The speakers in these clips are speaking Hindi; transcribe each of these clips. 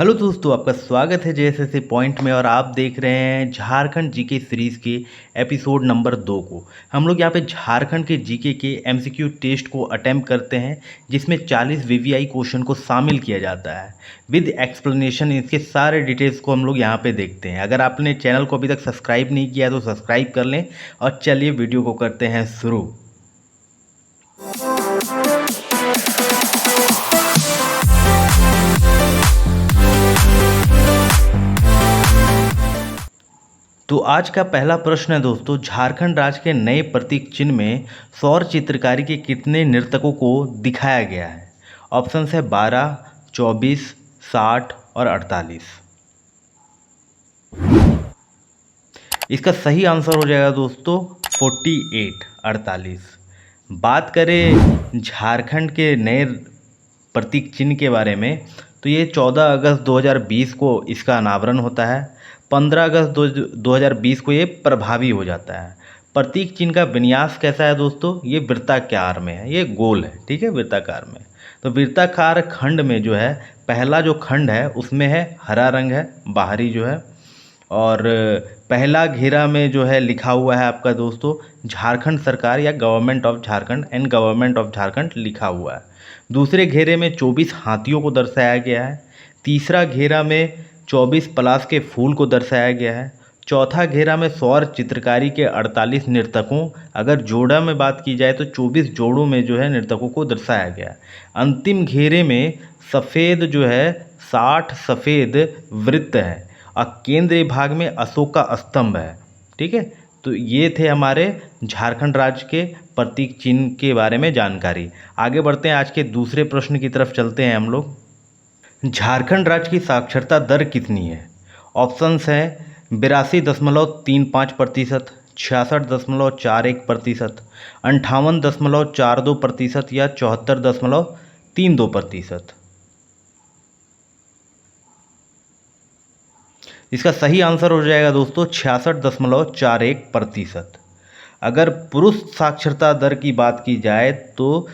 हेलो दोस्तों, आपका स्वागत है जेएसएससी पॉइंट में। और आप देख रहे हैं झारखंड जीके सीरीज़ के एपिसोड नंबर 2 को। हम लोग यहाँ पे झारखंड के जीके के एमसीक्यू टेस्ट को अटेम्प्ट करते हैं, जिसमें 40 वीवीआई क्वेश्चन को शामिल किया जाता है विद एक्सप्लेनेशन। इसके सारे डिटेल्स को हम लोग यहाँ पे देखते हैं। अगर आपने चैनल को अभी तक सब्सक्राइब नहीं किया है तो सब्सक्राइब कर लें। और चलिए वीडियो को करते हैं शुरू। तो आज का पहला प्रश्न है दोस्तों, झारखंड राज्य के नए प्रतीक चिन्ह में सौर चित्रकारी के कितने नर्तकों को दिखाया गया है? ऑप्शन है 12, 24, 60 और 48। इसका सही आंसर हो जाएगा दोस्तों 48, 48। बात करें झारखंड के नए प्रतीक चिन्ह के बारे में, तो ये 14 अगस्त 2020 को इसका अनावरण होता है। 15 अगस्त 2020 को ये प्रभावी हो जाता है। प्रतीक चिन्ह का विन्यास कैसा है दोस्तों? ये वृत्ताकार में है, ये गोल है, ठीक है, वृत्ताकार में। तो वृत्ताकार खंड में जो है पहला जो खंड है उसमें है हरा रंग है बाहरी जो है, और पहला घेरा में जो है लिखा हुआ है आपका दोस्तों झारखंड सरकार या government of Jharkhand and government of Jharkhand लिखा हुआ है। दूसरे घेरे में 24 हाथियों को दर्शाया गया है। तीसरा घेरा में 24 पलाश के फूल को दर्शाया गया है। चौथा घेरा में सौर चित्रकारी के 48 नर्तकों, अगर जोड़ा में बात की जाए तो 24 जोड़ों में जो है नर्तकों को दर्शाया गया है। अंतिम घेरे में सफ़ेद जो है 60 सफ़ेद वृत्त है और केंद्रीय भाग में अशोक का स्तंभ है, ठीक है। तो ये थे हमारे झारखंड राज्य के प्रतीक चिन्ह के बारे में जानकारी। आगे बढ़ते हैं, आज के दूसरे प्रश्न की तरफ चलते हैं हम लोग। झारखंड राज्य की साक्षरता दर कितनी है? ऑप्शंस हैं 82.35%, 66.41%, 58.42% या 74.32%। इसका सही आंसर हो जाएगा दोस्तों 66.41%। अगर पुरुष साक्षरता दर की बात की जाए तो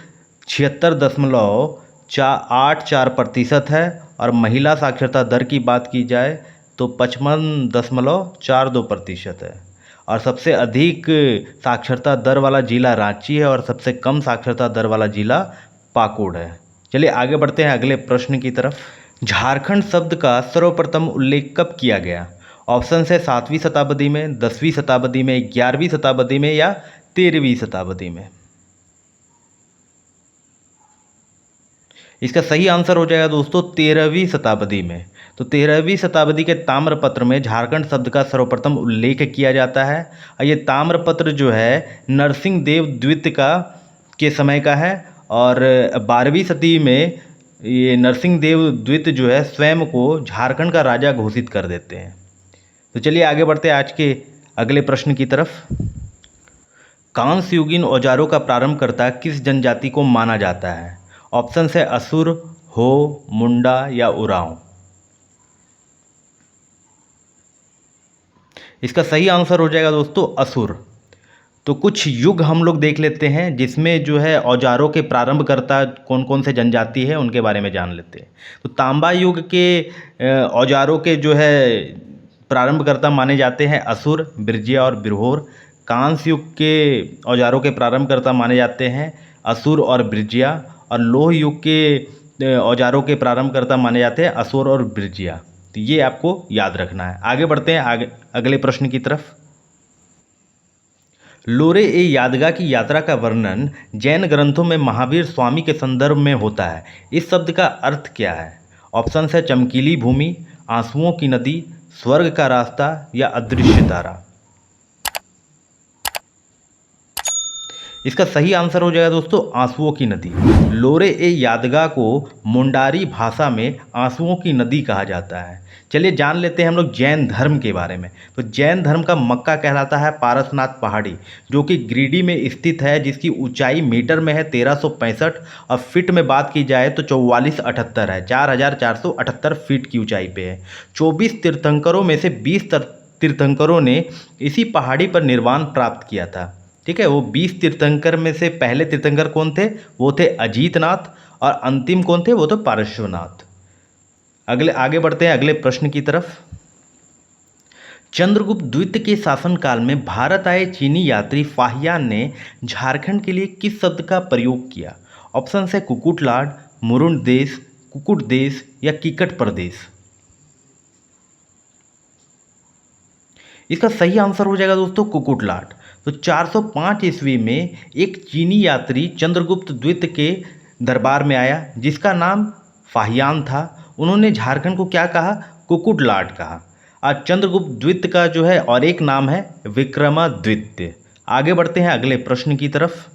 76.84% है, और महिला साक्षरता दर की बात की जाए तो 55.42% है। और सबसे अधिक साक्षरता दर वाला जिला रांची है और सबसे कम साक्षरता दर वाला जिला पाकुड़ है। चलिए आगे बढ़ते हैं अगले प्रश्न की तरफ। झारखंड शब्द का सर्वप्रथम उल्लेख कब किया गया? ऑप्शन है 7वीं शताब्दी में, 10वीं शताब्दी में, 11वीं शताब्दी में या 13वीं शताब्दी में। इसका सही आंसर हो जाएगा दोस्तों 13वीं शताब्दी में। तो 13वीं शताब्दी के ताम्रपत्र में झारखंड शब्द का सर्वप्रथम उल्लेख किया जाता है। और ये ताम्रपत्र जो है नरसिंह देव द्वितीय के समय का है, और 12वीं सदी में ये नरसिंह देव द्वितीय जो है स्वयं को झारखंड का राजा घोषित कर देते हैं। तो चलिए आगे बढ़ते हैं आज के अगले प्रश्न की तरफ। कांस्य युगीन औजारों का प्रारंभकर्ता किस जनजाति को माना जाता है? ऑप्शन है असुर, हो, मुंडा या उरांव। इसका सही आंसर हो जाएगा दोस्तों असुर। तो कुछ युग हम लोग देख लेते हैं जिसमें जो है औजारों के प्रारंभकर्ता कौन कौन से जनजाति है उनके बारे में जान लेते हैं। तो तांबा युग के औजारों के जो है प्रारंभकर्ता माने जाते हैं असुर, बिरजिया और बिरहोर। कांस्य युग के औजारों के प्रारंभकर्ता माने जाते हैं असुर और बिरजिया। और लोह युग के औजारों के प्रारंभकर्ता माने जाते हैं असुर और बिरजिया। तो ये आपको याद रखना है। आगे बढ़ते हैं अगले प्रश्न की तरफ। लोरे ए यादगा की यात्रा का वर्णन जैन ग्रंथों में महावीर स्वामी के संदर्भ में होता है। इस शब्द का अर्थ क्या है? ऑप्शन है चमकीली भूमि, आंसुओं की नदी, स्वर्ग का रास्ता या अदृश्य तारा। इसका सही आंसर हो जाएगा दोस्तों आंसुओं की नदी। लोरे ए यादगा को मुंडारी भाषा में आंसुओं की नदी कहा जाता है। चलिए जान लेते हैं हम लोग जैन धर्म के बारे में। तो जैन धर्म का मक्का कहलाता है पारसनाथ पहाड़ी, जो कि गिरिडीह में स्थित है, जिसकी ऊंचाई मीटर में है 1365, और फीट में बात की जाए तो 4478 है, 4478 फीट की ऊंचाई पे है। 24 तीर्थंकरों में से 20 तीर्थंकरों ने इसी पहाड़ी पर निर्वाण प्राप्त किया था, ठीक है। वो 20 तीर्थंकर में से पहले तीर्थंकर कौन थे? वो थे अजीतनाथ, और अंतिम कौन थे? वो तो पार्श्वनाथ। आगे बढ़ते हैं अगले प्रश्न की तरफ। चंद्रगुप्त द्वितीय के शासनकाल में भारत आए चीनी यात्री फाहियान ने झारखंड के लिए किस शब्द का प्रयोग किया? ऑप्शन है कुकुटलाड, मुरुंड देश, कुकुट देश या किकट प्रदेश। इसका सही आंसर हो जाएगा दोस्तों कुकुटलाट। तो 405 ईस्वी में एक चीनी यात्री चंद्रगुप्त द्वितीय के दरबार में आया जिसका नाम फाहियान था। उन्होंने झारखंड को क्या कहा? कुकुटलाट कहा। आज चंद्रगुप्त द्वितीय का जो है और एक नाम है विक्रमादित्य। आगे बढ़ते हैं अगले प्रश्न की तरफ।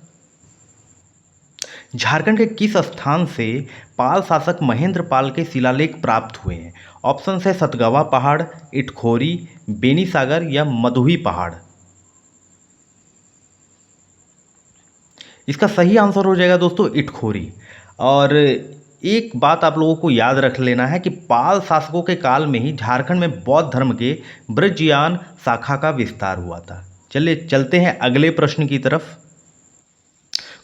झारखंड के किस स्थान से पाल शासक महेंद्र पाल के शिलालेख प्राप्त हुए हैं? ऑप्शन है सतगवा पहाड़, इटखोरी, बेनीसागर या मधुही पहाड़। इसका सही आंसर हो जाएगा दोस्तों इटखोरी। और एक बात आप लोगों को याद रख लेना है कि पाल शासकों के काल में ही झारखंड में बौद्ध धर्म के ब्रजयान शाखा का विस्तार हुआ था। चलिए चलते हैं अगले प्रश्न की तरफ।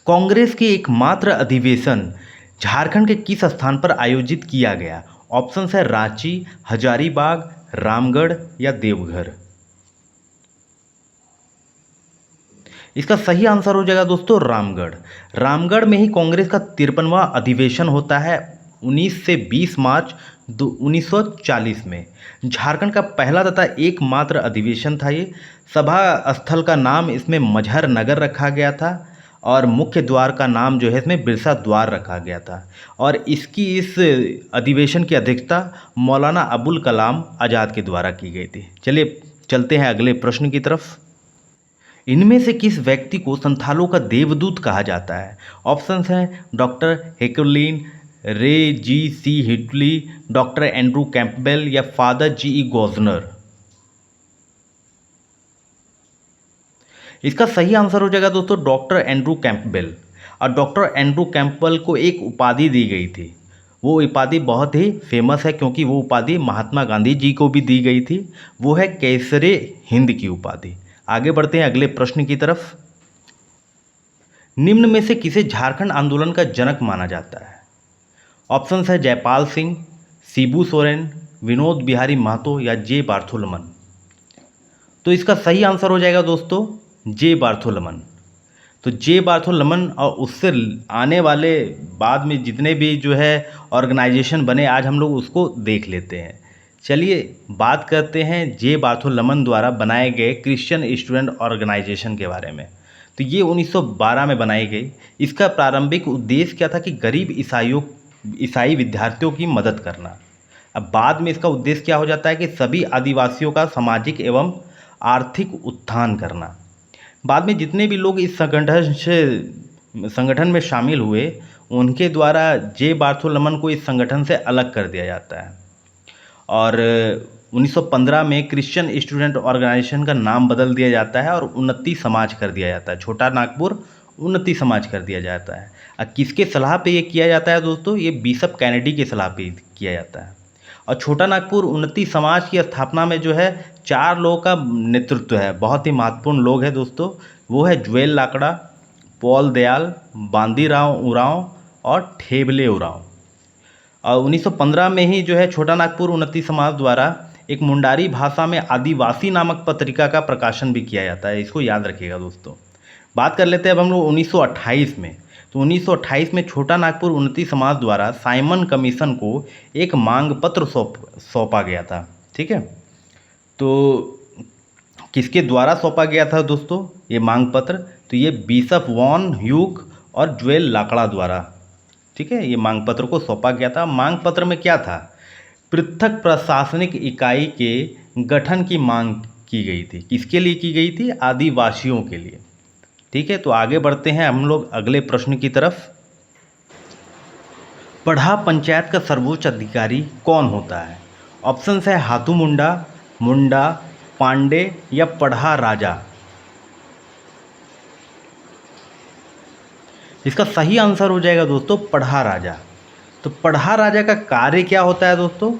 कांग्रेस के एकमात्र अधिवेशन झारखंड के किस स्थान पर आयोजित किया गया? ऑप्शन है रांची, हजारीबाग, रामगढ़ या देवघर। इसका सही आंसर हो जाएगा दोस्तों रामगढ़। रामगढ़ में ही कांग्रेस का 53वां अधिवेशन होता है 19 से 20 मार्च 1940 में। झारखंड का पहला तथा एकमात्र अधिवेशन था ये। सभा स्थल का नाम इसमें मजहर नगर रखा गया था और मुख्य द्वार का नाम जो है इसमें बिरसा द्वार रखा गया था। और इस अधिवेशन की अध्यक्षता मौलाना अबुल कलाम आज़ाद के द्वारा की गई थी। चलिए चलते हैं अगले प्रश्न की तरफ। इनमें से किस व्यक्ति को संथालों का देवदूत कहा जाता है? ऑप्शन हैं डॉक्टर हेकरलिन, रे जी सी हिटली, डॉक्टर एंड्रू कैंपबेल या फादर जी ई गॉजनर। इसका सही आंसर हो जाएगा दोस्तों डॉक्टर एंड्रू कैंपबेल। और डॉक्टर एंड्रू कैंपबेल को एक उपाधि दी गई थी। वो उपाधि बहुत ही फेमस है क्योंकि वो उपाधि महात्मा गांधी जी को भी दी गई थी। वो है केसरे हिंद की उपाधि। आगे बढ़ते हैं अगले प्रश्न की तरफ। निम्न में से किसे झारखंड आंदोलन का जनक माना जाता है? ऑप्शन है जयपाल सिंह, शिबू सोरेन, विनोद बिहारी महतो या जे बार्थोलमन। तो इसका सही आंसर हो जाएगा दोस्तों जे बार्थोलमन। तो जे बार्थोलमन और उससे आने वाले बाद में जितने भी जो है ऑर्गेनाइजेशन बने आज हम लोग उसको देख लेते हैं। चलिए बात करते हैं जे बार्थोलमन द्वारा बनाए गए क्रिश्चियन स्टूडेंट ऑर्गेनाइजेशन के बारे में। तो ये 1912 में बनाई गई। इसका प्रारंभिक उद्देश्य क्या था कि गरीब ईसाई विद्यार्थियों की मदद करना। अब बाद में इसका उद्देश्य क्या हो जाता है कि सभी आदिवासियों का सामाजिक एवं आर्थिक उत्थान करना। बाद में जितने भी लोग इस संगठन में शामिल हुए उनके द्वारा जे बार्थोलमन को इस संगठन से अलग कर दिया जाता है। और 1915 में क्रिश्चियन स्टूडेंट ऑर्गेनाइजेशन का नाम बदल दिया जाता है और उन्नति समाज कर दिया जाता है। छोटा नागपुर उन्नति समाज कर दिया जाता है। और किसके सलाह पे ये किया जाता है दोस्तों? ये बिशप कैनेडी के सलाह पे किया जाता है। और छोटा नागपुर उन्नति समाज की स्थापना में जो है 4 लोगों का नेतृत्व है। बहुत ही महत्वपूर्ण लोग हैं दोस्तों। वो है जुएल लाकड़ा, पॉल दयाल, बांदीराव उरांव और ठेबले उरांव। और 1915 में ही जो है छोटा नागपुर उन्नति समाज द्वारा एक मुंडारी भाषा में आदिवासी नामक पत्रिका का प्रकाशन भी किया जाता है। इसको याद रखिएगा दोस्तों। बात कर लेते हैं अब हम लोग 1928 में। तो 1928 में छोटा नागपुर उन्नति समाज द्वारा साइमन कमीशन को एक मांग पत्र सौंपा गया था। ठीक है, तो किसके द्वारा सौंपा गया था दोस्तों ये मांग पत्र? तो ये बिशप वॉन ह्यूक और जुएल लाकड़ा द्वारा, ठीक है, ये मांग पत्र को सौंपा गया था। मांग पत्र में क्या था? पृथक प्रशासनिक इकाई के गठन की मांग की गई थी। किसके लिए की गई थी? आदिवासियों के लिए। ठीक है, तो आगे बढ़ते हैं हम लोग अगले प्रश्न की तरफ। पढ़ा पंचायत का सर्वोच्च अधिकारी कौन होता है? ऑप्शन है हाथू मुंडा, मुंडा, पांडे या पढ़ा राजा। इसका सही आंसर हो जाएगा दोस्तों पढ़ा राजा। तो पढ़ा राजा का कार्य क्या होता है दोस्तों?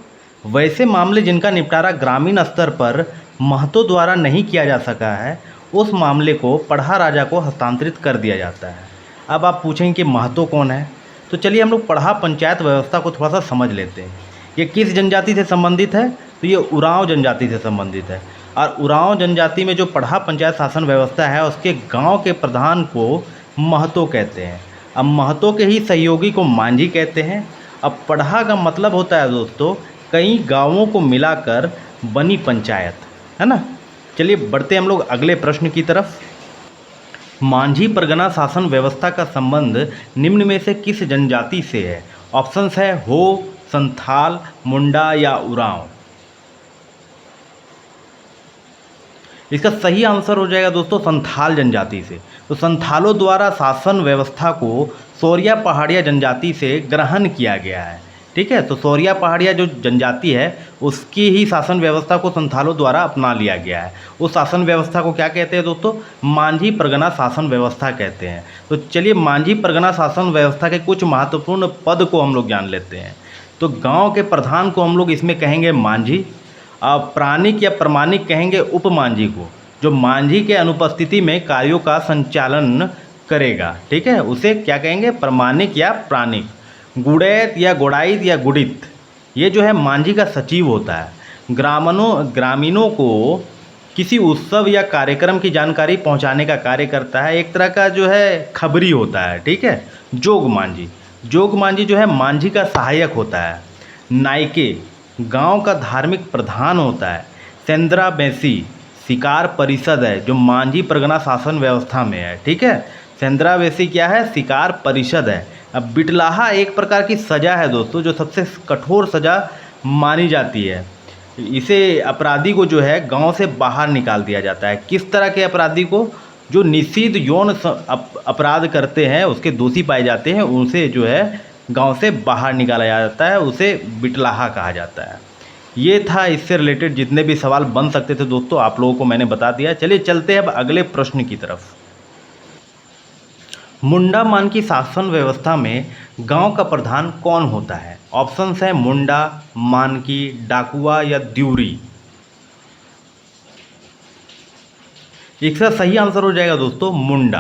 वैसे मामले जिनका निपटारा ग्रामीण स्तर पर महतो द्वारा नहीं किया जा सका है उस मामले को पढ़ा राजा को हस्तांतरित कर दिया जाता है। अब आप पूछेंगे कि महतो कौन है? तो चलिए हम लोग पढ़ा पंचायत व्यवस्था को थोड़ा सा समझ लेते हैं। ये किस जनजाति से संबंधित है? तो ये उरांव जनजाति से संबंधित है। और उरांव जनजाति में जो पढ़ा पंचायत शासन व्यवस्था है उसके गांव के प्रधान को महतो कहते हैं। अब महतो के ही सहयोगी को मांझी कहते हैं। अब पढ़ा का मतलब होता है दोस्तों कई गांवों को मिलाकर बनी पंचायत, है ना। चलिए बढ़ते हम लोग अगले प्रश्न की तरफ। मांझी परगना शासन व्यवस्था का संबंध निम्न में से किस जनजाति से है? ऑप्शंस है हो, संथाल, मुंडा या उरांव। इसका सही आंसर हो जाएगा दोस्तों संथाल जनजाति से। तो संथालों द्वारा शासन व्यवस्था को सोरिया पहाड़िया जनजाति से ग्रहण किया गया है, ठीक है। तो सोरिया पहाड़िया जो जनजाति है उसकी ही शासन व्यवस्था को संथालों द्वारा अपना लिया गया है। उस शासन व्यवस्था को क्या कहते हैं दोस्तों? मांझी परगना शासन व्यवस्था कहते हैं। तो चलिए मांझी परगना शासन व्यवस्था के कुछ महत्वपूर्ण पद को हम लोग जान लेते हैं। तो गांव के प्रधान को हम लोग इसमें कहेंगे मांझी। प्राणिक या प्रमाणिक कहेंगे उपमांझी को, जो मांझी के अनुपस्थिति में कार्यों का संचालन करेगा, ठीक है, उसे क्या कहेंगे? प्रमाणिक या प्राणिक। गुड़ैत या गुड़ाइत या गुड़ित, ये जो है मांझी का सचिव होता है। ग्रामीणों को किसी उत्सव या कार्यक्रम की जानकारी पहुंचाने का कार्य करता है, एक तरह का जो है खबरी होता है, ठीक है। जोग मांझी जो है मांझी का सहायक होता है। नायके गांव का धार्मिक प्रधान होता है। सेंद्रा बेसी शिकार परिषद है जो मांझी परगना शासन व्यवस्था में है, ठीक है। सेंद्रा बेसी क्या है? शिकार परिषद है। अब बिटलाहा एक प्रकार की सज़ा है दोस्तों जो सबसे कठोर सज़ा मानी जाती है। इसे अपराधी को जो है गांव से बाहर निकाल दिया जाता है। किस तरह के अपराधी को? जो निषिद्ध यौन अपराध करते हैं, उसके दोषी पाए जाते हैं, उनसे जो है गांव से बाहर निकाला जाता है, उसे बिटलाहा कहा जाता है। ये था इससे रिलेटेड जितने भी सवाल बन सकते थे दोस्तों, आप लोगों को मैंने बता दिया। चलिए चलते हैं अब अगले प्रश्न की तरफ। मुंडा मान की शासन व्यवस्था में गांव का प्रधान कौन होता है? ऑप्शंस हैं मुंडा, मानकी, डाकुआ या द्यूरी। इसका सही आंसर हो जाएगा दोस्तों मुंडा।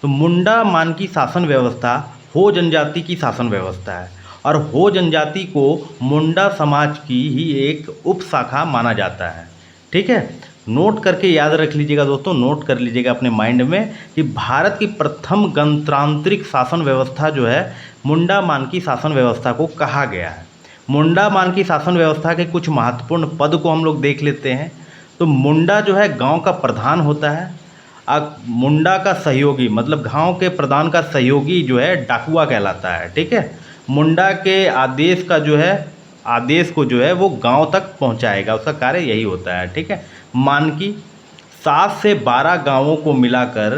तो मुंडा मान की शासन व्यवस्था हो जनजाति की शासन व्यवस्था है और हो जनजाति को मुंडा समाज की ही एक उपशाखा माना जाता है, ठीक है। नोट करके याद रख लीजिएगा दोस्तों, नोट कर लीजिएगा अपने माइंड में कि भारत की प्रथम गणतांत्रिक शासन व्यवस्था जो है मुंडा मान की शासन व्यवस्था को कहा गया है। मुंडा मान की शासन व्यवस्था के कुछ महत्वपूर्ण पद को हम लोग देख लेते हैं। तो मुंडा जो है गांव का प्रधान होता है। मुंडा का सहयोगी मतलब गांव के प्रधान का सहयोगी जो है डाकुआ कहलाता है, ठीक है। मुंडा के आदेश को जो है वो गांव तक पहुंचाएगा, उसका कार्य यही होता है, ठीक है। मानकी 7 से 12 गांवों को मिलाकर,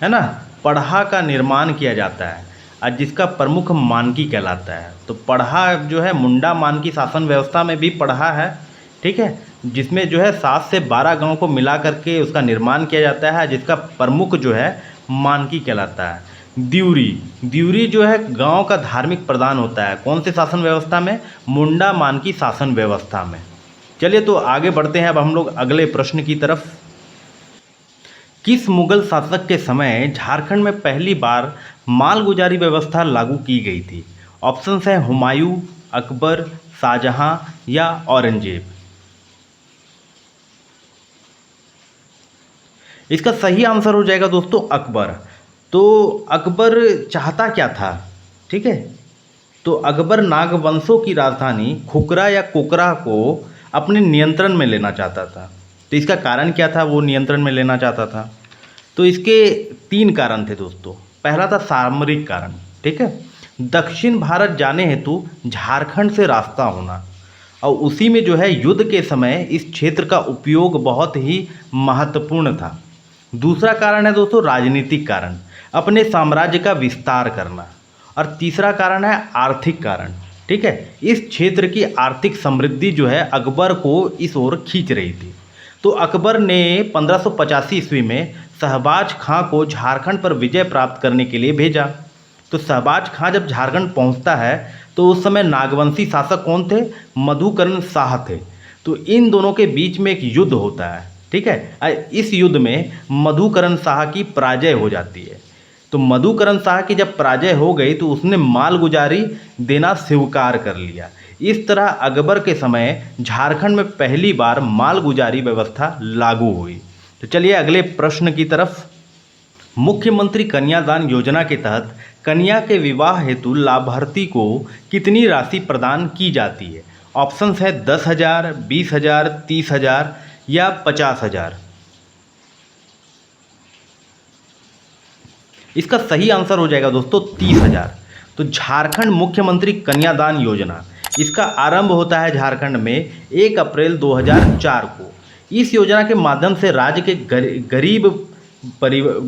है ना, पढ़ा का निर्माण किया जाता है और जिसका प्रमुख मानकी कहलाता है। तो पढ़ा जो है मुंडा मानकी शासन व्यवस्था में भी पढ़ा है, ठीक है, जिसमें जो है 7 से 12 गांव को मिला करके उसका निर्माण किया जाता है, जिसका प्रमुख जो है मानकी कहलाता है। द्यूरी जो है गांव का धार्मिक प्रधान होता है। कौन से शासन व्यवस्था में? मुंडा मानकी शासन व्यवस्था में। चलिए तो आगे बढ़ते हैं अब हम लोग अगले प्रश्न की तरफ। किस मुगल शासक के समय झारखंड में पहली बार मालगुजारी व्यवस्था लागू की गई थी? ऑप्शंस हैं हुमायूं, अकबर, शाहजहां या औरंगजेब। इसका सही आंसर हो जाएगा दोस्तों अकबर। तो अकबर चाहता क्या था, ठीक है, तो अकबर नागवंशों की राजधानी खुकरा या कोकरा को अपने नियंत्रण में लेना चाहता था। तो इसका कारण क्या था वो नियंत्रण में लेना चाहता था? तो इसके 3 कारण थे दोस्तों। पहला था सामरिक कारण, ठीक है, दक्षिण भारत जाने हेतु झारखंड से रास्ता होना और उसी में जो है युद्ध के समय इस क्षेत्र का उपयोग बहुत ही महत्वपूर्ण था। दूसरा कारण है दोस्तों राजनीतिक कारण, अपने साम्राज्य का विस्तार करना। और तीसरा कारण है आर्थिक कारण, ठीक है, इस क्षेत्र की आर्थिक समृद्धि जो है अकबर को इस ओर खींच रही थी। तो अकबर ने 1585 ईस्वी में शहबाज खां को झारखंड पर विजय प्राप्त करने के लिए भेजा। तो शहबाज खां जब झारखंड पहुंचता है तो उस समय नागवंशी शासक कौन थे? मधुकरण शाह थे। तो इन दोनों के बीच में एक युद्ध होता है, ठीक है। इस युद्ध में मधुकरण शाह की पराजय हो जाती है। तो मधुकरण शाह की जब पराजय हो गई तो उसने मालगुजारी देना स्वीकार कर लिया। इस तरह अकबर के समय झारखंड में पहली बार मालगुजारी व्यवस्था लागू हुई। तो चलिए अगले प्रश्न की तरफ। मुख्यमंत्री कन्यादान योजना के तहत कन्या के विवाह हेतु लाभार्थी को कितनी राशि प्रदान की जाती है? ऑप्शंस है 10,000, 20,000, 30,000 या 50,000। इसका सही आंसर हो जाएगा दोस्तों 30,000। तो झारखंड मुख्यमंत्री कन्यादान योजना, इसका आरंभ होता है झारखंड में 1 अप्रैल 2004 को। इस योजना के माध्यम से राज्य के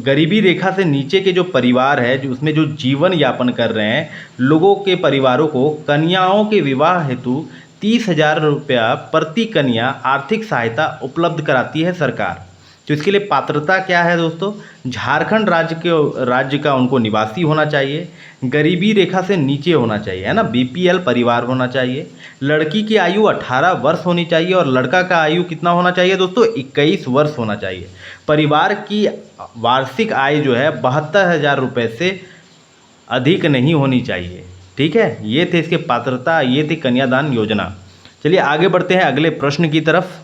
गरीबी रेखा से नीचे के जो परिवार है, जो उसमें जो जीवन यापन कर रहे हैं लोगों के परिवारों को कन्याओं के विवाह हेतु 30,000 रुपया प्रति कन्या आर्थिक सहायता उपलब्ध कराती है सरकार। तो इसके लिए पात्रता क्या है दोस्तों? झारखंड राज्य का उनको निवासी होना चाहिए, गरीबी रेखा से नीचे होना चाहिए, है ना, बीपीएल परिवार होना चाहिए, लड़की की आयु 18 वर्ष होनी चाहिए और लड़का का आयु कितना होना चाहिए दोस्तों? 21 वर्ष होना चाहिए। परिवार की वार्षिक आय जो है 72,000 रुपये से अधिक नहीं होनी चाहिए। ठीक है, ये थे इसके पात्रता, ये थी कन्यादान योजना। चलिए आगे बढ़ते हैं अगले प्रश्न की तरफ।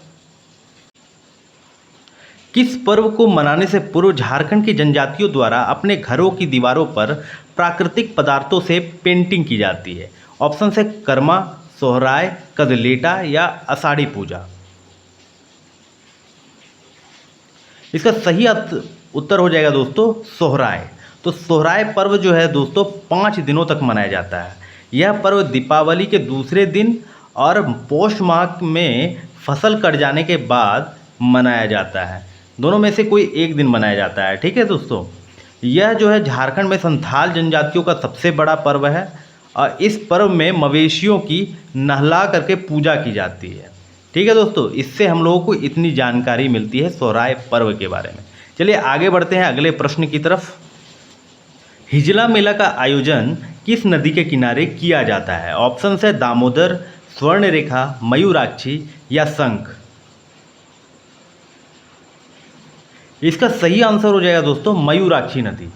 किस पर्व को मनाने से पूर्व झारखंड की जनजातियों द्वारा अपने घरों की दीवारों पर प्राकृतिक पदार्थों से पेंटिंग की जाती है? ऑप्शन है कर्मा, सोहराय, कदलेटा या आषाढ़ी पूजा। इसका सही उत्तर हो जाएगा दोस्तों सोहराय। तो सोहराय पर्व जो है दोस्तों 5 दिनों तक मनाया जाता है। यह पर्व दीपावली के दूसरे दिन और पौष माह में फसल कट जाने के बाद मनाया जाता है। दोनों में से कोई एक दिन मनाया जाता है। ठीक है दोस्तों, यह जो है झारखंड में संथाल जनजातियों का सबसे बड़ा पर्व है और इस पर्व में मवेशियों की नहला करके पूजा की जाती है। ठीक है दोस्तों, इससे हम लोगों को इतनी जानकारी मिलती है सोहराय पर्व के बारे में। चलिए आगे बढ़ते हैं अगले प्रश्न की तरफ। हिजला मेला का आयोजन किस नदी के किनारे किया जाता है? ऑप्शन है दामोदर, स्वर्णरेखा, मयूराक्षी या शंख। इसका सही आंसर हो जाएगा दोस्तों मयूराक्षी नदी।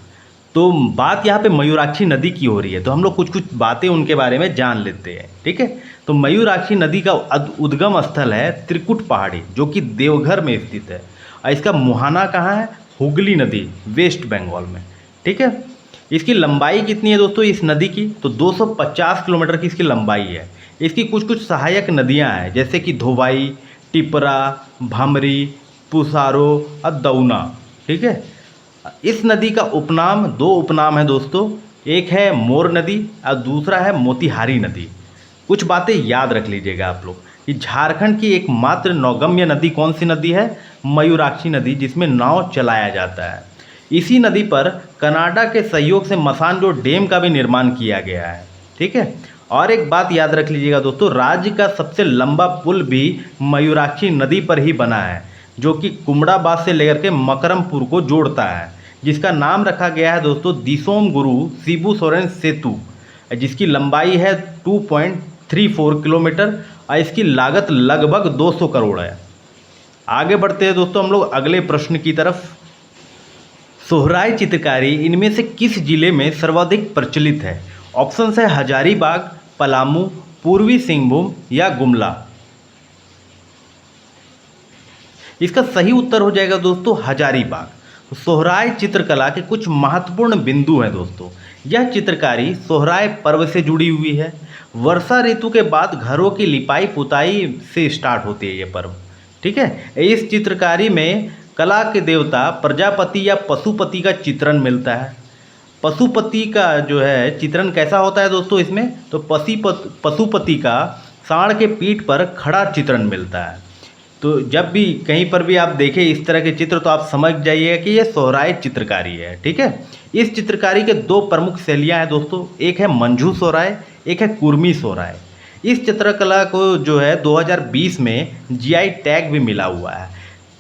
तो बात यहाँ पे मयूराक्षी नदी की हो रही है, तो हम लोग कुछ कुछ बातें उनके बारे में जान लेते हैं। ठीक है, तो मयूराक्षी नदी का उद्गम स्थल है त्रिकुट पहाड़ी, जो कि देवघर में स्थित है। और इसका मुहाना कहाँ है? हुगली नदी, वेस्ट बंगाल में। ठीक है, इसकी लंबाई कितनी है दोस्तों इस नदी की? तो 250 किलोमीटर की इसकी लंबाई है। इसकी कुछ कुछ सहायक नदियाँ हैं, जैसे कि धोबाई, टिपरा, भमरी, पुसारो और दौना। ठीक है, इस नदी का उपनाम, 2 उपनाम है दोस्तों, एक है मोर नदी और दूसरा है मोतिहारी नदी। कुछ बातें याद रख लीजिएगा आप लोग कि झारखंड की एकमात्र नौगम्य नदी कौन सी नदी है? मयूराक्षी नदी, जिसमें नाव चलाया जाता है। इसी नदी पर कनाडा के सहयोग से मसानजोड़ डैम का भी निर्माण किया गया है। ठीक है, और एक बात याद रख लीजिएगा दोस्तों, राज्य का सबसे लंबा पुल भी मयूराक्षी नदी पर ही बना है, जो कि कुमड़ाबाद से लेकर के मकरमपुर को जोड़ता है, जिसका नाम रखा गया है दोस्तों दिसोम गुरु शिबू सोरेन सेतु, जिसकी लंबाई है 2.34 किलोमीटर और इसकी लागत लगभग 200 करोड़ है। आगे बढ़ते हैं दोस्तों हम लोग अगले प्रश्न की तरफ। सोहराय चित्रकारी इनमें से किस जिले में सर्वाधिक प्रचलित है? ऑप्शन है हजारीबाग, पलामू, पूर्वी सिंहभूम या गुमला। इसका सही उत्तर हो जाएगा दोस्तों हजारीबाग। सोहराय चित्रकला के कुछ महत्वपूर्ण बिंदु हैं दोस्तों। यह चित्रकारी सोहराय पर्व से जुड़ी हुई है। वर्षा ऋतु के बाद घरों की लिपाई पुताई से स्टार्ट होती है ये पर्व। ठीक है, इस चित्रकारी में कला के देवता प्रजापति या पशुपति का चित्रण मिलता है। पशुपति का जो है चित्रण कैसा होता है दोस्तों इसमें? तो पशुपति का सांड के पीठ पर खड़ा चित्रण मिलता है। तो जब भी कहीं पर भी आप देखें इस तरह के चित्र तो आप समझ जाइएगा कि ये सोहराय चित्रकारी है। ठीक है, इस चित्रकारी के 2 प्रमुख शैलियाँ हैं दोस्तों, एक है मंझू सोहराय, एक है कुर्मी सोहराय। इस चित्रकला को जो है 2020 में जीआई टैग भी मिला हुआ है।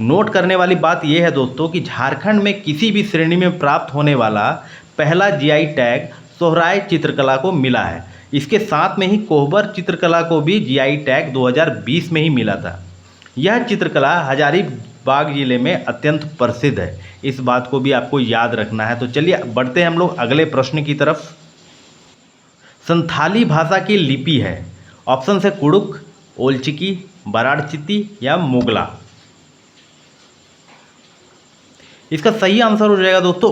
नोट करने वाली बात यह है दोस्तों कि झारखंड में किसी भी श्रेणी में प्राप्त होने वाला पहला जीआई टैग सोहराय चित्रकला को मिला है। इसके साथ में ही कोहबर चित्रकला को भी जीआई टैग 2020 में ही मिला था। यह चित्रकला हजारीबाग जिले में अत्यंत प्रसिद्ध है, इस बात को भी आपको याद रखना है। तो चलिए बढ़ते हैं हम लोग अगले प्रश्न की तरफ। संथाली भाषा की लिपि है ऑप्शन है कुड़ुक, ओलचिकी, बराड़चिती या मोगला। इसका सही आंसर हो जाएगा दोस्तों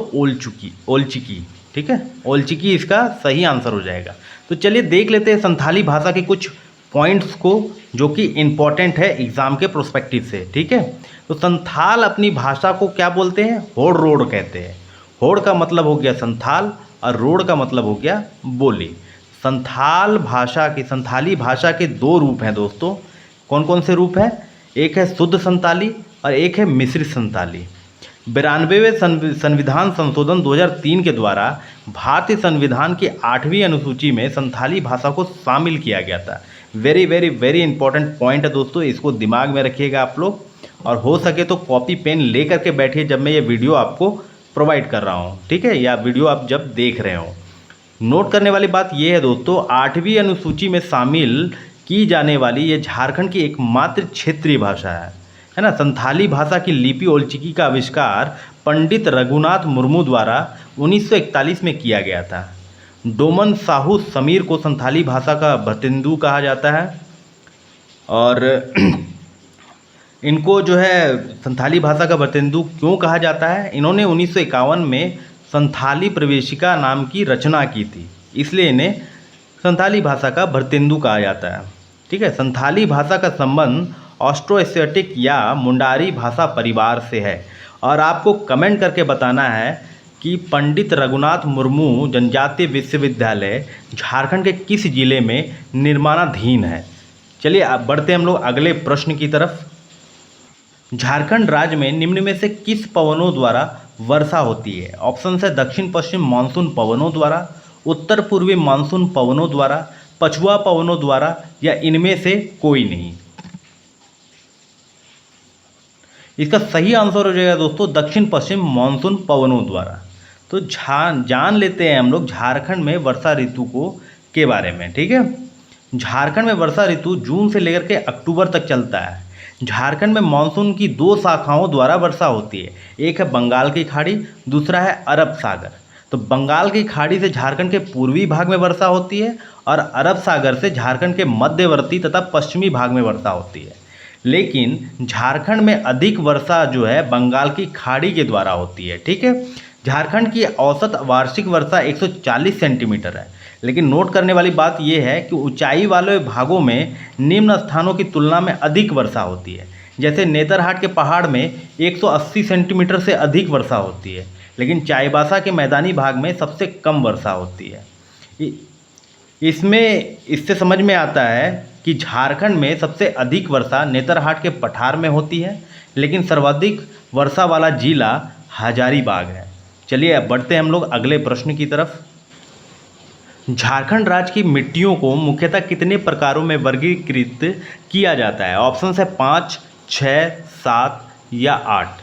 ओलचिकी। ठीक है, ओलचिकी इसका सही आंसर हो जाएगा। तो चलिए देख लेते हैं संथाली भाषा के कुछ पॉइंट्स को जो कि इम्पॉर्टेंट है एग्जाम के प्रोस्पेक्टिव से। ठीक है, तो संथाल अपनी भाषा को क्या बोलते हैं? होड़ रोड़ कहते हैं। होड़ का मतलब हो गया संथाल और रोड़ का मतलब हो गया बोली। संथाली भाषा के दो रूप हैं दोस्तों। कौन कौन से रूप हैं? एक है शुद्ध संताली और एक है मिश्रित संताली। 92वें संविधान संशोधन 2003 के द्वारा भारतीय संविधान की 8वीं अनुसूची में संथाली भाषा को शामिल किया गया था। Very very very important point है दोस्तों, इसको दिमाग में रखिएगा आप लोग, और हो सके तो कॉपी पेन ले करके बैठिए जब मैं ये वीडियो आपको प्रोवाइड कर रहा हूँ। ठीक है, या वीडियो आप जब देख रहे हो। नोट करने वाली बात यह है दोस्तों, 8वीं अनुसूची में शामिल की जाने वाली ये झारखंड की एकमात्र क्षेत्रीय भाषा है ना। संथाली भाषा की लिपि ओलचिकी का आविष्कार पंडित रघुनाथ मुर्मू द्वारा 1941 में किया गया था। डोमन साहू समीर को संथाली भाषा का भतेंदु कहा जाता है, और इनको जो है संथाली भाषा का भतेंदु क्यों कहा जाता है? इन्होंने 1951 में संथाली प्रवेशिका नाम की रचना की थी, इसलिए इन्हें संथाली भाषा का भतेंदु कहा जाता है। ठीक है, संथाली भाषा का संबंध ऑस्ट्रो एशियाटिक या मुंडारी भाषा परिवार से है, और आपको कमेंट करके बताना है कि पंडित रघुनाथ मुर्मू जनजातीय विश्वविद्यालय झारखंड के किस जिले में निर्माणाधीन है। चलिए अब बढ़ते हैं हम लोग अगले प्रश्न की तरफ। झारखंड राज्य में निम्न में से किस पवनों द्वारा वर्षा होती है? ऑप्शन है दक्षिण पश्चिम मानसून पवनों द्वारा, उत्तर पूर्वी मानसून पवनों द्वारा, पछुआ पवनों द्वारा, या इनमें से कोई नहीं। इसका सही आंसर हो जाएगा दोस्तों दक्षिण पश्चिम मानसून पवनों द्वारा। तो जान लेते हैं हम लोग झारखंड में वर्षा ऋतु के बारे में। ठीक है, झारखंड में वर्षा ऋतु जून से लेकर के अक्टूबर तक चलता है। झारखंड में मानसून की दो शाखाओं द्वारा वर्षा होती है, एक है बंगाल की खाड़ी, दूसरा है अरब सागर। तो बंगाल की खाड़ी से झारखंड के पूर्वी भाग में वर्षा होती है और अरब सागर से झारखंड के मध्यवर्ती तथा पश्चिमी भाग में वर्षा होती है। लेकिन झारखंड में अधिक वर्षा जो है बंगाल की खाड़ी के द्वारा होती है। ठीक है, झारखंड की औसत वार्षिक वर्षा 140 सेंटीमीटर है। लेकिन नोट करने वाली बात यह है कि ऊंचाई वाले भागों में निम्न स्थानों की तुलना में अधिक वर्षा होती है। जैसे नेतरहाट के पहाड़ में 180 सेंटीमीटर से अधिक वर्षा होती है, लेकिन चाईबासा के मैदानी भाग में सबसे कम वर्षा होती है। इससे समझ में आता है कि झारखंड में सबसे अधिक वर्षा नेतरहाट के पठार में होती है, लेकिन सर्वाधिक वर्षा वाला जिला हजारीबाग है। चलिए अब बढ़ते हैं हम लोग अगले प्रश्न की तरफ। झारखंड राज्य की मिट्टियों को मुख्यतः कितने प्रकारों में वर्गीकृत किया जाता है? ऑप्शन है 5, 6, 7 या 8।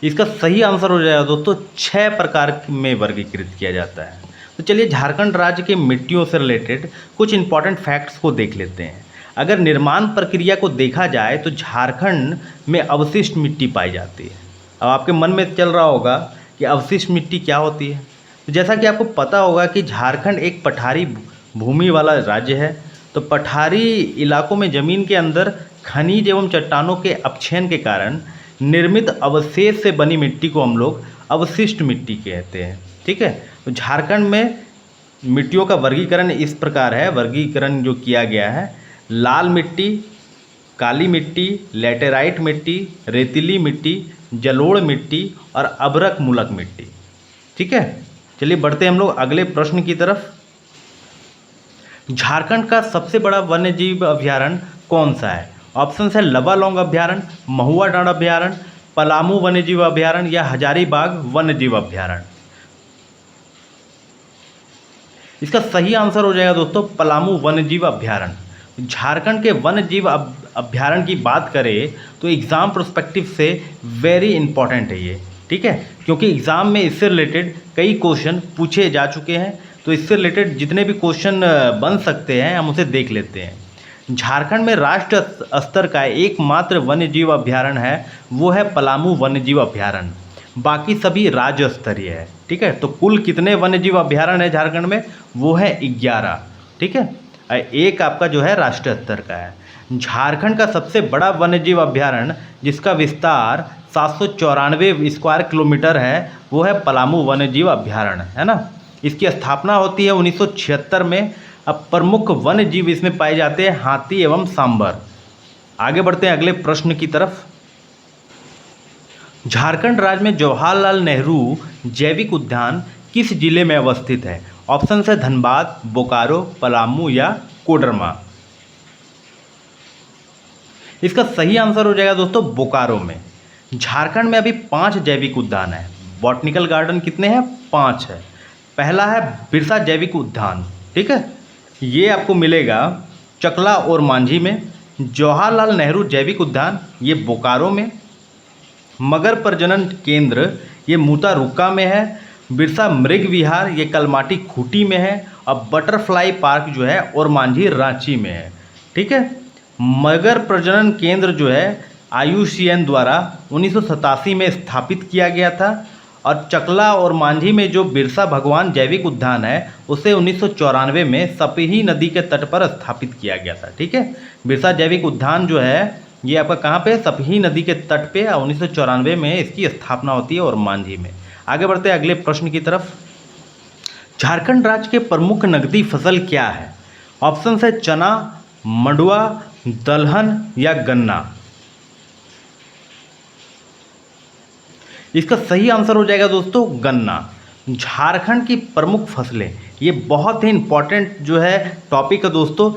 इसका सही आंसर हो जाएगा दोस्तों 6 प्रकार में वर्गीकृत किया जाता है। तो चलिए झारखंड राज्य के मिट्टियों से रिलेटेड कुछ इंपॉर्टेंट फैक्ट्स को देख लेते हैं। अगर निर्माण प्रक्रिया को देखा जाए तो झारखंड में अवशिष्ट मिट्टी पाई जाती है। अब आपके मन में चल रहा होगा कि अवशिष्ट मिट्टी क्या होती है। तो जैसा कि आपको पता होगा कि झारखंड एक पठारी भूमि वाला राज्य है, तो पठारी इलाकों में ज़मीन के अंदर खनिज एवं चट्टानों के अपक्षयन के कारण निर्मित अवशेष से बनी मिट्टी को हम लोग अवशिष्ट मिट्टी कहते हैं। ठीक है, तो झारखंड में मिट्टियों का वर्गीकरण इस प्रकार है। वर्गीकरण जो किया गया है, लाल मिट्टी, काली मिट्टी, लैटेराइट मिट्टी, रेतीली मिट्टी, जलोढ़ मिट्टी और अभ्रक मूलक मिट्टी। ठीक है, चलिए बढ़ते हैं हम लोग अगले प्रश्न की तरफ। झारखंड का सबसे बड़ा वन्यजीव अभयारण्य कौन सा है? ऑप्शन है लबालोंग अभयारण्य, महुआ डांड अभयारण्य, पलामू वन्यजीव अभयारण्य या हजारीबाग वन्यजीव अभयारण्य। इसका सही आंसर हो जाएगा दोस्तों पलामू वन्यजीव अभयारण्य। झारखंड के वन्यजीव अभयारण्य की बात करें तो एग्ज़ाम प्रोस्पेक्टिव से वेरी इंपॉर्टेंट है ये। ठीक है, क्योंकि एग्ज़ाम में इससे रिलेटेड कई क्वेश्चन पूछे जा चुके हैं, तो इससे रिलेटेड जितने भी क्वेश्चन बन सकते हैं हम उसे देख लेते हैं। झारखंड में राष्ट्रीय स्तर का एकमात्र वन्यजीव अभयारण्य है, वो है पलामू वन्यजीव अभयारण्य। बाकी सभी राज्य स्तरीय है। ठीक है, तो कुल कितने वन्य जीव अभ्यारण्य है झारखंड में? वो है 11। ठीक है, एक आपका जो है राष्ट्रीय स्तर का है। झारखंड का सबसे बड़ा वन्य जीव अभ्यारण्य जिसका विस्तार 794 स्क्वायर किलोमीटर है, वो है पलामू वन्य जीव अभ्यारण्य, है ना। इसकी स्थापना होती है 1976 में। अब प्रमुख वन्य जीव इसमें पाए जाते हैं हाथी एवं सांबर। आगे बढ़ते हैं अगले प्रश्न की तरफ। झारखंड राज्य में जवाहरलाल नेहरू जैविक उद्यान किस जिले में अवस्थित है? ऑप्शन है धनबाद, बोकारो, पलामू या कोडरमा। इसका सही आंसर हो जाएगा दोस्तों बोकारो में। झारखंड में अभी 5 जैविक उद्यान है। बॉटनिकल गार्डन कितने हैं? 5 है। पहला है बिरसा जैविक उद्यान, ठीक है, ये आपको मिलेगा चकला और मांझी में। जवाहरलाल नेहरू जैविक उद्यान ये बोकारो में। मगर प्रजनन केंद्र ये मुतारुक्का में है। बिरसा मृग विहार ये कलमाटी खूंटी में है। और बटरफ्लाई पार्क जो है और मांझी रांची में है। ठीक है, मगर प्रजनन केंद्र जो है IUCN द्वारा 1987 में स्थापित किया गया था। और चकला और मांझी में जो बिरसा भगवान जैविक उद्यान है उसे 1994 में सपही नदी के तट पर स्थापित किया गया था। ठीक है, बिरसा जैविक उद्यान जो है ये आपका कहाँ पे? सपही नदी के तट पे 1994 में इसकी स्थापना होती है और मांझी में। आगे बढ़ते हैं अगले प्रश्न की तरफ। झारखंड राज्य के प्रमुख नकदी फसल क्या है? ऑप्शन है चना, मंडुआ, दलहन या गन्ना। इसका सही आंसर हो जाएगा दोस्तों गन्ना। झारखंड की प्रमुख फसलें, ये बहुत ही इंपॉर्टेंट जो है टॉपिक है दोस्तों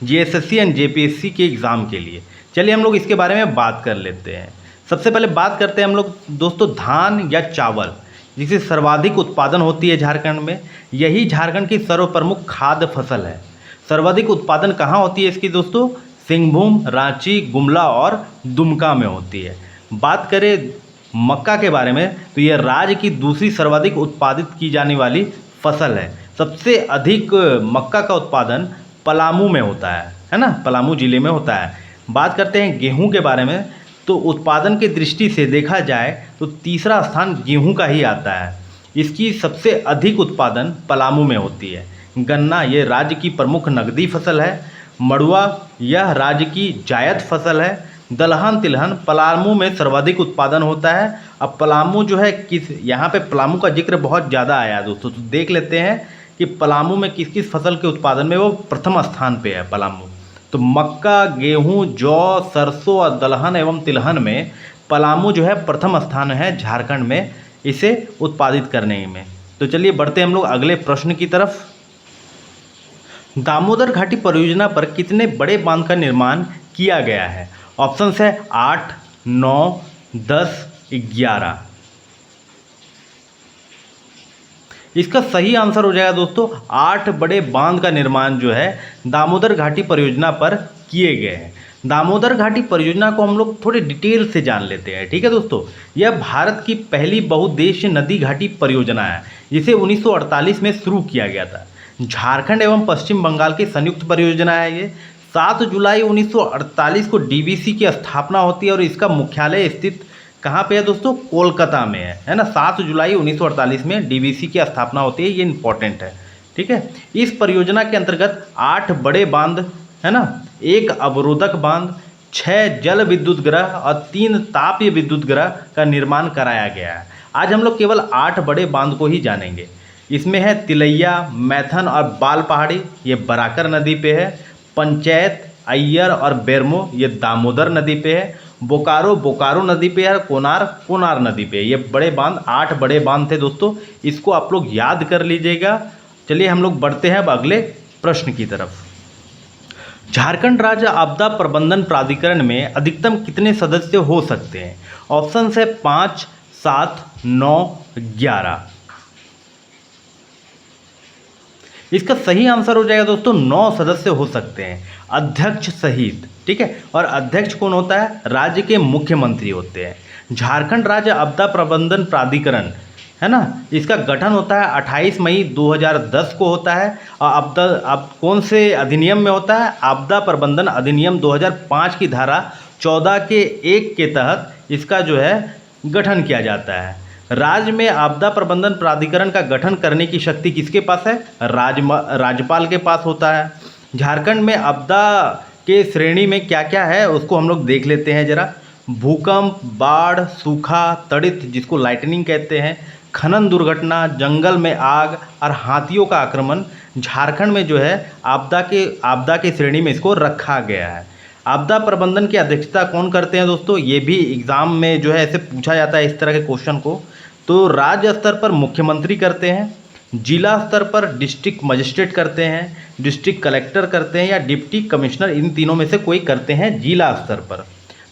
JSSC एंड JPSC के एग्ज़ाम के लिए। चलिए हम लोग इसके बारे में बात कर लेते हैं। सबसे पहले बात करते हैं हम लोग दोस्तों धान या चावल, जिसकी सर्वाधिक उत्पादन होती है झारखंड में। यही झारखंड की सर्वप्रमुख खाद्य फसल है। सर्वाधिक उत्पादन कहाँ होती है इसकी दोस्तों? सिंहभूम, रांची, गुमला और दुमका में होती है। बात करें मक्का के बारे में तो यह राज्य की दूसरी सर्वाधिक उत्पादित की जाने वाली फसल है। सबसे अधिक मक्का का उत्पादन पलामू में होता है ना, पलामू जिले में होता है। बात करते हैं गेहूं के बारे में तो उत्पादन की दृष्टि से देखा जाए तो तीसरा स्थान गेहूं का ही आता है। इसकी सबसे अधिक उत्पादन पलामू में होती है। गन्ना ये राज्य की प्रमुख नकदी फसल है। मड़ुआ यह राज्य की जायद फसल है। दलहन तिलहन पलामू में सर्वाधिक उत्पादन होता है। अब पलामू जो है किस, यहाँ पे पलामू का जिक्र बहुत ज़्यादा आया है दोस्तों, तो देख लेते हैं कि पलामू में किस किस फसल के उत्पादन में वो प्रथम स्थान पे है पलामू। तो मक्का, गेहूं, जौ, सरसों और दलहन एवं तिलहन में पलामू जो है प्रथम स्थान है झारखंड में इसे उत्पादित करने में। तो चलिए बढ़ते हैं हम लोग अगले प्रश्न की तरफ। दामोदर घाटी परियोजना पर कितने बड़े बांध का निर्माण किया गया है? ऑप्शन है 8, 9, 10, 11। इसका सही आंसर हो जाएगा दोस्तों 8 बड़े बांध का निर्माण जो है दामोदर घाटी परियोजना पर किए गए हैं। दामोदर घाटी परियोजना को हम लोग थोड़े डिटेल से जान लेते हैं। ठीक है दोस्तों, यह भारत की पहली बहुउद्देशीय नदी घाटी परियोजना है जिसे 1948 में शुरू किया गया था। झारखंड एवं पश्चिम बंगाल की संयुक्त परियोजना है ये। 7 जुलाई 1948 को DVC की स्थापना होती है और इसका मुख्यालय स्थित कहाँ पे है दोस्तों? कोलकाता में है ना। 7 जुलाई 1948 में DVC की स्थापना होती है, ये इंपॉर्टेंट है। ठीक है, इस परियोजना के अंतर्गत 8 बड़े बांध है ना, 1 अवरोधक बांध, 6 जल विद्युत ग्रह और 3 तापीय विद्युत ग्रह का निर्माण कराया गया है। आज हम लोग केवल 8 बड़े बांध को ही जानेंगे। इसमें है तिलैया, मैथन और बाल पहाड़ी, ये बराकर नदी पे है। पंचायत, अय्यर और बेरमो ये दामोदर नदी पे है। बोकारो नदी पे है। कोनार नदी पे। ये बड़े बांध 8 बड़े बांध थे दोस्तों, इसको आप लोग याद कर लीजिएगा। चलिए हम लोग बढ़ते हैं अब अगले प्रश्न की तरफ। झारखंड राज्य आपदा प्रबंधन प्राधिकरण में अधिकतम कितने सदस्य हो सकते हैं? ऑप्शन है 5, 7, 9, 11। इसका सही आंसर हो जाएगा दोस्तों 9 सदस्य हो सकते हैं, अध्यक्ष सहित। ठीक है, और अध्यक्ष कौन होता है? राज्य के मुख्यमंत्री होते हैं। झारखंड राज्य आपदा प्रबंधन प्राधिकरण है ना, इसका गठन होता है 28 मई 2010 को होता है। और कौन से अधिनियम में होता है? आपदा प्रबंधन अधिनियम 2005 की धारा 14 के 1 के तहत इसका जो है गठन किया जाता है। राज्य में आपदा प्रबंधन प्राधिकरण का गठन करने की शक्ति किसके पास है? राज्यपाल के पास होता है। झारखंड में आपदा के श्रेणी में क्या क्या है उसको हम लोग देख लेते हैं जरा। भूकंप, बाढ़, सूखा, तड़ित जिसको लाइटनिंग कहते हैं, खनन दुर्घटना, जंगल में आग और हाथियों का आक्रमण झारखंड में जो है आपदा के श्रेणी में इसको रखा गया है। आपदा प्रबंधन की अध्यक्षता कौन करते हैं दोस्तों? ये भी एग्जाम में जो है ऐसे पूछा जाता है इस तरह के क्वेश्चन को। तो राज्य स्तर पर मुख्यमंत्री करते हैं, जिला स्तर पर डिस्ट्रिक्ट मजिस्ट्रेट करते हैं, डिस्ट्रिक्ट कलेक्टर करते हैं या डिप्टी कमिश्नर, इन तीनों में से कोई करते हैं जिला स्तर पर।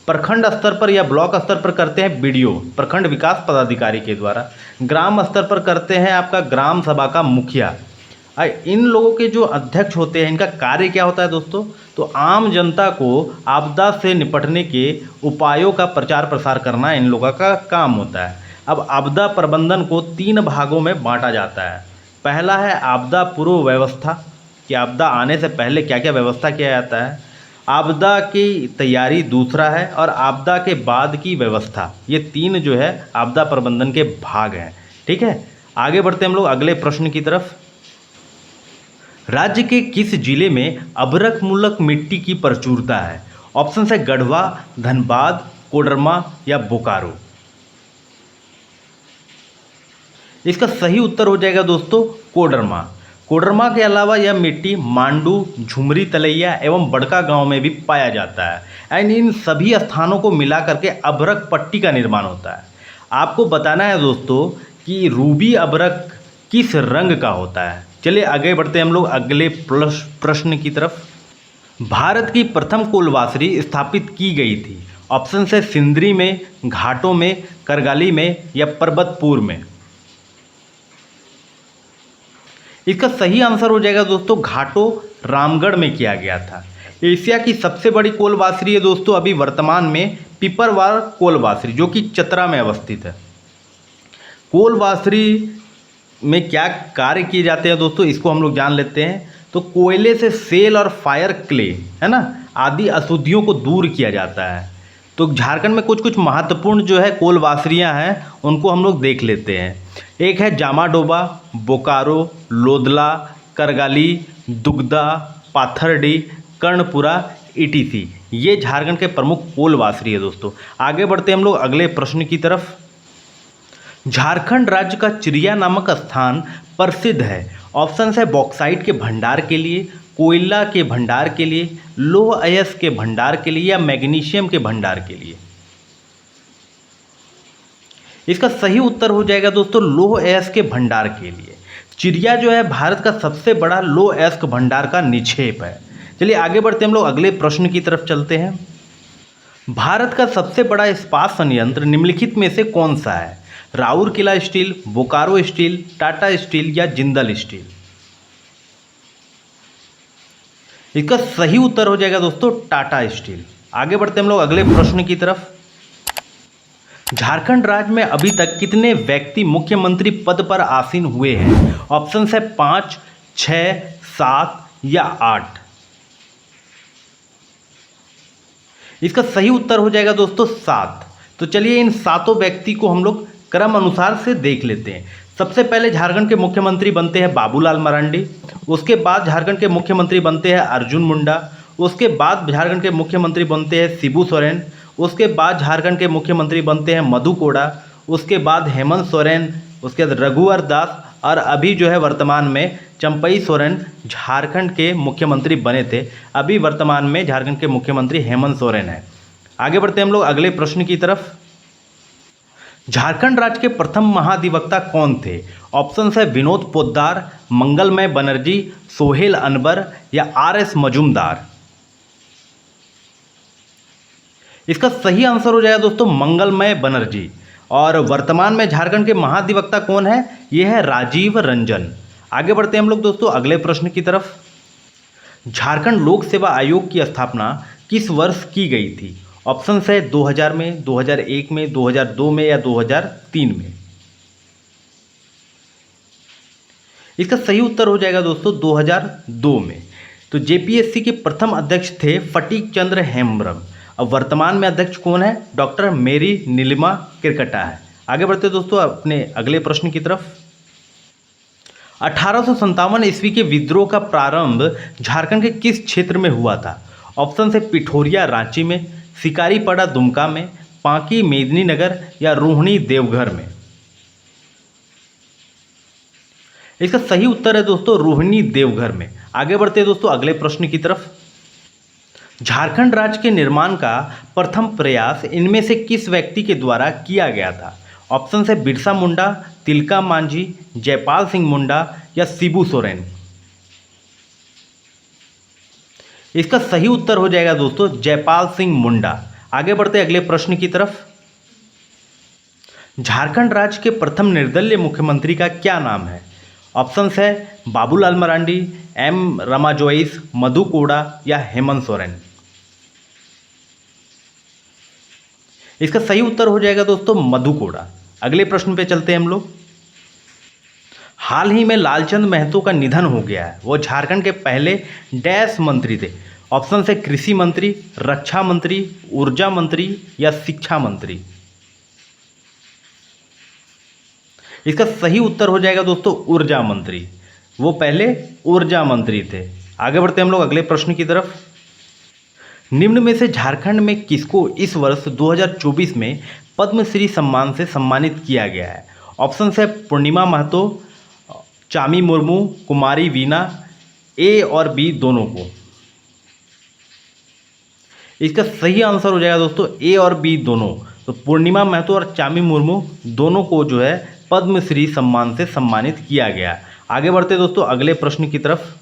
प्रखंड स्तर पर या ब्लॉक स्तर पर करते हैं बीडीओ, प्रखंड विकास पदाधिकारी के द्वारा। ग्राम स्तर पर करते हैं आपका ग्राम सभा का मुखिया। इन लोगों के जो अध्यक्ष होते हैं इनका कार्य क्या होता है दोस्तों? तो आम जनता को आपदा से निपटने के उपायों का प्रचार प्रसार करना इन लोगों का काम होता है। अब आपदा प्रबंधन को 3 भागों में बांटा जाता है। पहला है आपदा पूर्व व्यवस्था, कि आपदा आने से पहले क्या क्या व्यवस्था किया जाता है। आपदा की तैयारी दूसरा है, और आपदा के बाद की व्यवस्था। ये 3 जो है आपदा प्रबंधन के भाग हैं। ठीक है, आगे बढ़ते हम लोग अगले प्रश्न की तरफ। राज्य के किस जिले में अभ्रक मूलक मिट्टी की प्रचुरता है? ऑप्शन है गढ़वा, धनबाद, कोडरमा या बोकारो। इसका सही उत्तर हो जाएगा दोस्तों कोडरमा। कोडरमा के अलावा यह मिट्टी मांडू, झुमरी तलैया एवं बड़का गांव में भी पाया जाता है। एंड इन सभी स्थानों को मिला करके अभ्रक पट्टी का निर्माण होता है। आपको बताना है दोस्तों कि रूबी अभ्रक किस रंग का होता है। चलिए आगे बढ़ते हैं हम लोग अगले प्रश्न की तरफ। भारत की प्रथम कोलवासरी स्थापित की गई थी। ऑप्शन है सिंदरी में, घाटों में, करगाली में या पर्वतपुर में। इसका सही आंसर हो जाएगा दोस्तों घाटों, रामगढ़ में किया गया था। एशिया की सबसे बड़ी कोलवासरी है दोस्तों अभी वर्तमान में पिपरवार कोलवासरी, जो कि चतरा में अवस्थित है। कोलवासरी में क्या कार्य किए जाते हैं दोस्तों, इसको हम लोग जान लेते हैं। तो कोयले से सेल और फायर क्ले, है ना, आदि अशुद्धियों को दूर किया जाता है। तो झारखंड में कुछ कुछ महत्वपूर्ण जो है कोलवासरियाँ हैं उनको हम लोग देख लेते हैं। एक है जामाडोबा, बोकारो, लोदला, करगाली, दुगदा, पाथरडी, कर्णपुरा, ईटीसी। ये झारखंड के प्रमुख कोलवासरी है दोस्तों। आगे बढ़ते हैं हम लोग अगले प्रश्न की तरफ। झारखंड राज्य का चिड़िया नामक स्थान प्रसिद्ध है। ऑप्शन है बॉक्साइट के भंडार के लिए, कोयला के भंडार के लिए, लौह अयस्क के भंडार के लिए या मैग्नीशियम के भंडार के लिए। इसका सही उत्तर हो जाएगा दोस्तों लौह अयस्क के भंडार के लिए। चिड़िया जो है भारत का सबसे बड़ा लौह अयस्क भंडार का निक्षेप है। चलिए आगे बढ़ते हम लोग अगले प्रश्न की तरफ चलते हैं। भारत का सबसे बड़ा इस्पात संयंत्र निम्नलिखित में से कौन सा है? Rourkela steel, Bokaro steel, Tata steel या जिंदल स्टील। इसका सही उत्तर हो जाएगा दोस्तों टाटा स्टील। आगे बढ़ते हम लोग अगले प्रश्न की तरफ। झारखंड राज्य में अभी तक कितने व्यक्ति मुख्यमंत्री पद पर आसीन हुए हैं? ऑप्शन है 5, 6, 7 या 8। इसका सही उत्तर हो जाएगा दोस्तों 7। तो चलिए इन 7 व्यक्ति को हम लोग क्रम अनुसार से देख लेते हैं। सबसे पहले झारखंड के मुख्यमंत्री बनते हैं बाबूलाल मरांडी, उसके बाद झारखंड के मुख्यमंत्री बनते हैं अर्जुन मुंडा, उसके बाद झारखंड के मुख्यमंत्री बनते हैं शिबू सोरेन, उसके बाद झारखंड के मुख्यमंत्री बनते हैं मधु कोड़ा, उसके बाद हेमंत सोरेन, उसके बाद रघुवर दास और अभी जो है वर्तमान में चंपई सोरेन झारखंड के मुख्यमंत्री बने थे। अभी वर्तमान में झारखंड के मुख्यमंत्री हेमंत सोरेन है। आगे बढ़ते हैं हम लोग अगले प्रश्न की तरफ। झारखंड राज्य के प्रथम महाधिवक्ता कौन थे? ऑप्शन है विनोद पोद्दार, मंगलमय बनर्जी, सोहेल अनवर या आर.एस. मजूमदार। इसका सही आंसर हो जाएगा दोस्तों मंगलमय बनर्जी। और वर्तमान में झारखंड के महाधिवक्ता कौन है? यह है राजीव रंजन। आगे बढ़ते हैं हम लोग दोस्तों अगले प्रश्न की तरफ। झारखंड लोक सेवा आयोग की स्थापना किस वर्ष की गई थी? ऑप्शन है 2000 में, 2001 में, 2002 में या 2003 में। इसका सही उत्तर हो जाएगा दोस्तों 2002 में। तो जेपीएससी के प्रथम अध्यक्ष थे फटीक चंद्र हेम्ब्रम। अब वर्तमान में अध्यक्ष कौन है? डॉक्टर मेरी नीलिमा किरकटा है। आगे बढ़ते दोस्तों अपने अगले प्रश्न की तरफ। 1857 ईस्वी के विद्रोह का प्रारंभ झारखंड के किस क्षेत्र में हुआ था? ऑप्शन है पिठोरिया रांची में, शिकारीपाड़ा दुमका में, पांकी मेदिनीनगर या रोहिणी देवघर में। इसका सही उत्तर है दोस्तों रोहिणी देवघर में। आगे बढ़ते हैं दोस्तों अगले प्रश्न की तरफ। झारखंड राज्य के निर्माण का प्रथम प्रयास इनमें से किस व्यक्ति के द्वारा किया गया था? ऑप्शन है बिरसा मुंडा, तिलका मांझी, जयपाल सिंह मुंडा या शिबू सोरेन। इसका सही उत्तर हो जाएगा दोस्तों जयपाल सिंह मुंडा। आगे बढ़ते अगले प्रश्न की तरफ। झारखंड राज्य के प्रथम निर्दलीय मुख्यमंत्री का क्या नाम है? ऑप्शन है बाबूलाल मरांडी, एम रमा जोइस, मधु कोड़ा या हेमंत सोरेन। इसका सही उत्तर हो जाएगा दोस्तों मधु कोड़ा। अगले प्रश्न पे चलते हैं हम लोग। हाल ही में लालचंद महतो का निधन हो गया है, वो झारखंड के पहले डैश मंत्री थे। ऑप्शन है कृषि मंत्री, रक्षा मंत्री, ऊर्जा मंत्री या शिक्षा मंत्री। इसका सही उत्तर हो जाएगा दोस्तों ऊर्जा मंत्री, वो पहले ऊर्जा मंत्री थे। आगे बढ़ते हम लोग अगले प्रश्न की तरफ। निम्न में से झारखंड में किसको इस वर्ष 2024 में पद्मश्री सम्मान से सम्मानित किया गया है? ऑप्शन है पूर्णिमा महतो, चामी मुर्मू, कुमारी वीना, ए और बी दोनों को। इसका सही आंसर हो जाएगा दोस्तों ए और बी दोनों। तो पूर्णिमा महतो और चामी मुर्मू दोनों को जो है पद्मश्री सम्मान से सम्मानित किया गया। आगे बढ़ते दोस्तों अगले प्रश्न की तरफ।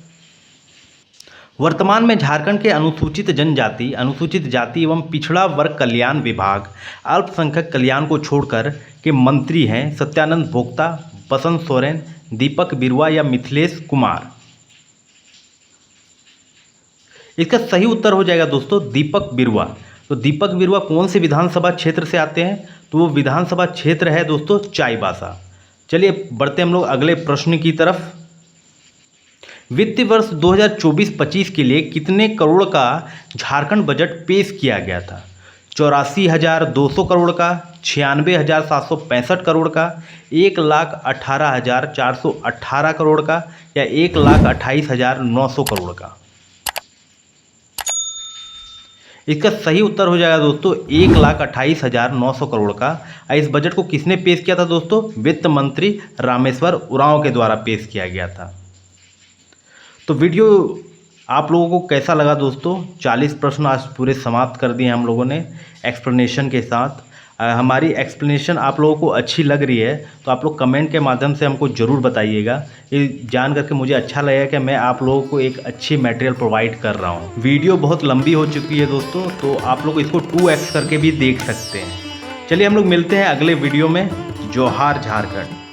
वर्तमान में झारखंड के अनुसूचित जनजाति, अनुसूचित जाति एवं पिछड़ा वर्ग कल्याण विभाग अल्पसंख्यक कल्याण को छोड़कर के मंत्री हैं सत्यानंद भोक्ता, बसंत सोरेन, दीपक बिरुआ या मिथिलेश कुमार। इसका सही उत्तर हो जाएगा दोस्तों दीपक बिरुआ। तो दीपक बिरुआ कौन से विधानसभा क्षेत्र से आते हैं? तो वो विधानसभा क्षेत्र है दोस्तों चाईबासा। चलिए बढ़ते हम लोग अगले प्रश्न की तरफ। वित्तीय वर्ष 2024-25 के लिए कितने करोड़ का झारखंड बजट पेश किया गया था? 84,200 करोड़ का, 96,765 करोड़ का, 1,18,418 करोड़ का या 1,28,900 करोड़ का। इसका सही उत्तर हो जाएगा दोस्तों 1,28,900 करोड़ का। इस बजट को किसने पेश किया था दोस्तों? वित्त मंत्री रामेश्वर उरांव के द्वारा पेश किया गया था। तो वीडियो आप लोगों को कैसा लगा दोस्तों? 40 प्रश्न आज पूरे समाप्त कर दिए हम लोगों ने एक्सप्लेनेशन के साथ। हमारी एक्सप्लेनेशन आप लोगों को अच्छी लग रही है तो आप लोग कमेंट के माध्यम से हमको ज़रूर बताइएगा। ये जान करके मुझे अच्छा लगेगा कि मैं आप लोगों को एक अच्छी मटेरियल प्रोवाइड कर रहा हूँ। वीडियो बहुत लंबी हो चुकी है दोस्तों, तो आप लोग इसको 2x करके भी देख सकते हैं। चलिए हम लोग मिलते हैं अगले वीडियो में। जोहार झारखंड।